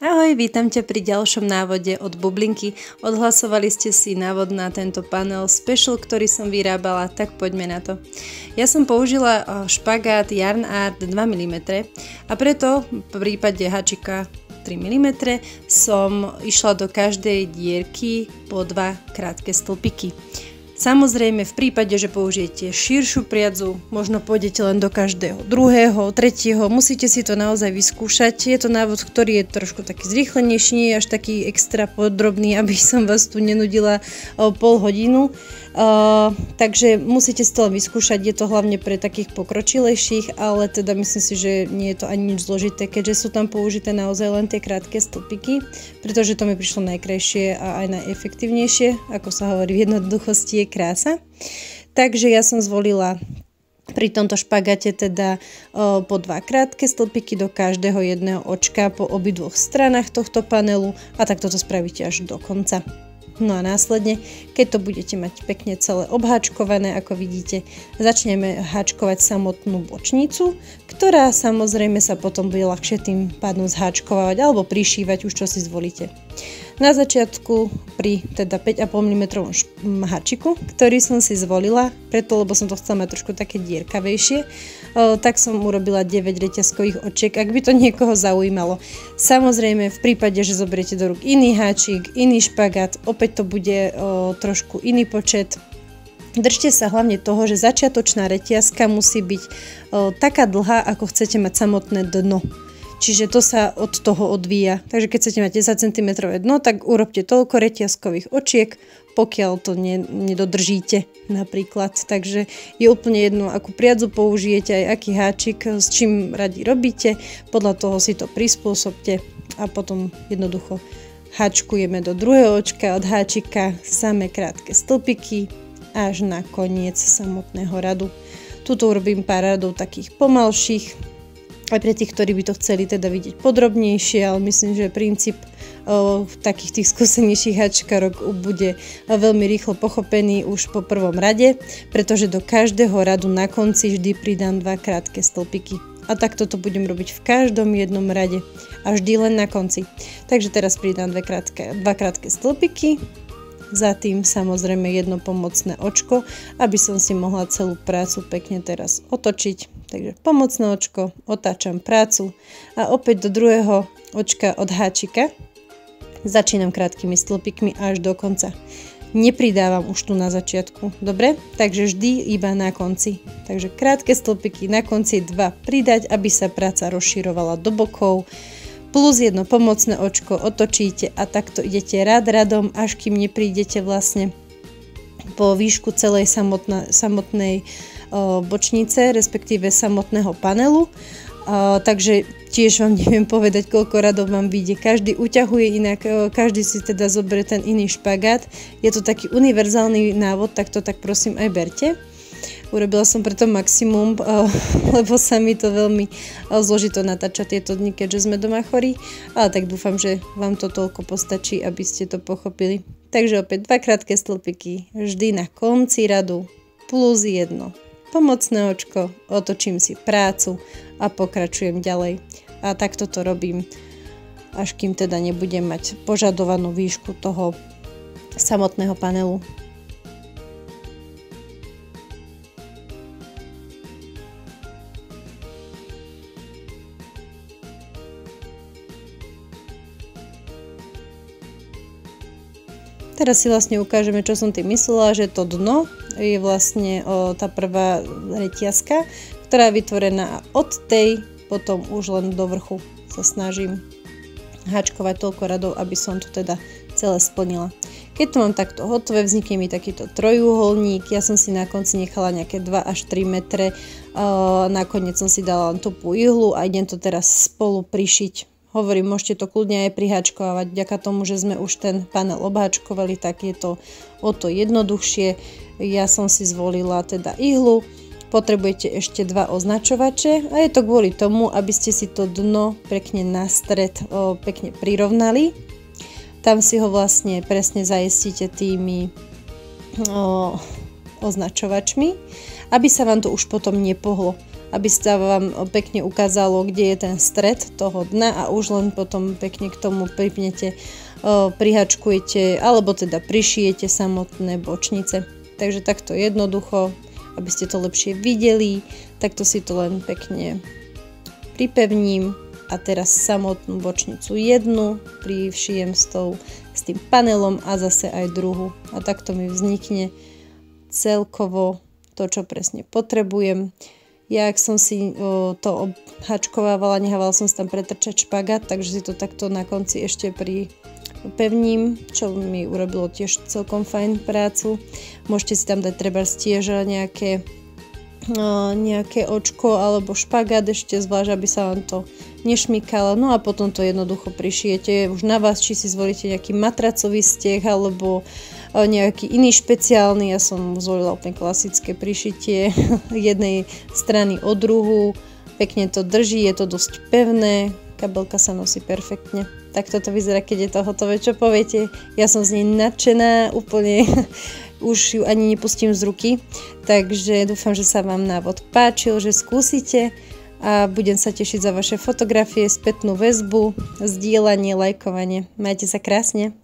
Ahoj, vítam ťa pri ďalšom návode od Bublinky. Odhlasovali ste si návod na tento panel special, ktorý som vyrábala, tak poďme na to. Ja som použila špagát Yarn Art 2 mm a preto v prípade háčika 3 mm som išla do každej dierky po 2 krátke stĺpiky. Samozrejme, v prípade, že použijete širšiu priadzu, možno pôjdete len do každého druhého, tretieho, musíte si to naozaj vyskúšať. Je to návod, ktorý je trošku taký zrýchlenejší, nie je až taký extra podrobný, aby som vás tu nenudila pol hodinu. Takže musíte si to len vyskúšať, je to hlavne pre takých pokročilejších, ale teda myslím si, že nie je to ani nič zložité, keďže sú tam použité naozaj len tie krátke stĺpiky, pretože to mi prišlo najkrajšie a aj najefektívnejšie, ako sa hovorí, v jednoduchosti je krása. Takže ja som zvolila pri tomto špagáte teda po 2 krátke stĺpiky do každého jedného očka po obidvoch stranách tohto panelu a takto to spravíte až do konca. No a následne, keď to budete mať pekne celé obháčkované, ako vidíte, začneme háčkovať samotnú bočnicu, ktorá samozrejme sa potom bude ľahšie tým pádom zháčkovať alebo prišívať, už čo si zvolíte. Na začiatku pri teda 5,5 mm háčiku, ktorý som si zvolila, preto lebo som to chcela mať trošku také dierkavejšie, tak som urobila 9 reťazkových očiek, ak by to niekoho zaujímalo. Samozrejme, v prípade, že zoberiete do rúk iný háčik, iný špagát, opäť to bude trošku iný počet. Držte sa hlavne toho, že začiatočná reťazka musí byť taká dlhá, ako chcete mať samotné dno. Čiže to sa od toho odvíja. Takže keď chcete mať 10 cm dno, tak urobte toľko reťazkových očiek, pokiaľ to nedodržíte napríklad. Takže je úplne jedno, akú priadzu použijete, aj aký háčik, s čím radi robíte. Podľa toho si to prispôsobte a potom jednoducho háčkujeme do druhého očka od háčika samé krátke stĺpiky až na koniec samotného radu. Tuto urobím pár radov takých pomalších, aj pre tých, ktorí by to chceli teda vidieť podrobnejšie, ale myslím, že princíp takých tých skúsenejších háčkarok bude veľmi rýchlo pochopený už po prvom rade, pretože do každého radu na konci vždy pridám 2 krátke stĺpiky. A takto to budem robiť v každom jednom rade a vždy len na konci. Takže teraz pridám 2 krátke stĺpiky, za tým samozrejme jedno pomocné očko, aby som si mohla celú prácu pekne teraz otočiť. Takže pomocné očko, otáčam prácu a opäť do druhého očka od háčika začínam krátkými stĺpikmi až do konca. Nepridávam už tu na začiatku, dobre? Takže vždy iba na konci. Takže krátke stĺpiky na konci 2 pridať, aby sa práca rozširovala do bokov, plus jedno pomocné očko otočíte a takto idete rad radom, až kým neprídete vlastne po výšku celej samotnej bočnice, respektíve samotného panelu. Takže tiež vám neviem povedať, koľko radov vám vyjde. Každý uťahuje inak, každý si teda zoberie ten iný špagát. Je to taký univerzálny návod, tak to tak prosím aj berte. Urobila som preto maximum, lebo sa mi to veľmi zložito natáča tieto dni, keďže sme doma chorí. Ale tak dúfam, že vám to toľko postačí, aby ste to pochopili. Takže opäť 2 krátke stĺpiky, vždy na konci radu, plus jedno pomocné očko, otočím si prácu a pokračujem ďalej. A takto to robím, až kým teda nebudem mať požadovanú výšku toho samotného panelu. Teraz si vlastne ukážeme, čo som tým myslela, že to dno je vlastne tá prvá reťazka, ktorá je vytvorená od tej, potom už len do vrchu sa snažím háčkovať toľko radov, aby som to teda celé splnila. Keď to mám takto hotové, vznikne mi takýto trojuholník, ja som si na konci nechala nejaké 2 až 3 metre, nakoniec som si dala len tupú ihlu a idem to teraz spolu prišiť. Hovorím, môžete to kľudne aj priháčkovať, vďaka tomu, že sme už ten panel obháčkovali, tak je to o to jednoduchšie. Ja som si zvolila teda ihlu, potrebujete ešte 2 označovače a je to kvôli tomu, aby ste si to dno pekne na stred pekne prirovnali. Tam si ho vlastne presne zaistíte tými označovačmi, aby sa vám to už potom nepohlo. aby sa vám pekne ukázalo, kde je ten stred toho dna a už len potom pekne k tomu pripnete, prihačkujete alebo teda prišijete samotné bočnice. Takže takto jednoducho, aby ste to lepšie videli, takto si to len pekne pripevním a teraz samotnú bočnicu jednu privšijem s tým panelom a zase aj druhú. A takto mi vznikne celkovo to, čo presne potrebujem. Ja, ak som si to obhačkovávala, nehávala som si tam pretrčať špagát, takže si to takto na konci ešte pripevním, čo mi urobilo tiež celkom fajn prácu. Môžete si tam dať treba tiež nejaké očko alebo špagát ešte zvlášť, aby sa vám to nešmykalo. No a potom to jednoducho prišijete. Už na vás, či si zvolíte nejaký matracový steh alebo nejaký iný špeciálny. Ja som zvolila úplne klasické prišitie jednej strany o druhú. Pekne to drží, je to dosť pevné. Kabelka sa nosí perfektne. Tak toto vyzerá, keď je to hotové. Čo poviete? Ja som z nej nadšená, úplne už ju ani nepustím z ruky. Takže dúfam, že sa vám návod páčil, že skúsite a budem sa tešiť za vaše fotografie, spätnú väzbu, zdieľanie, lajkovanie. Majte sa krásne.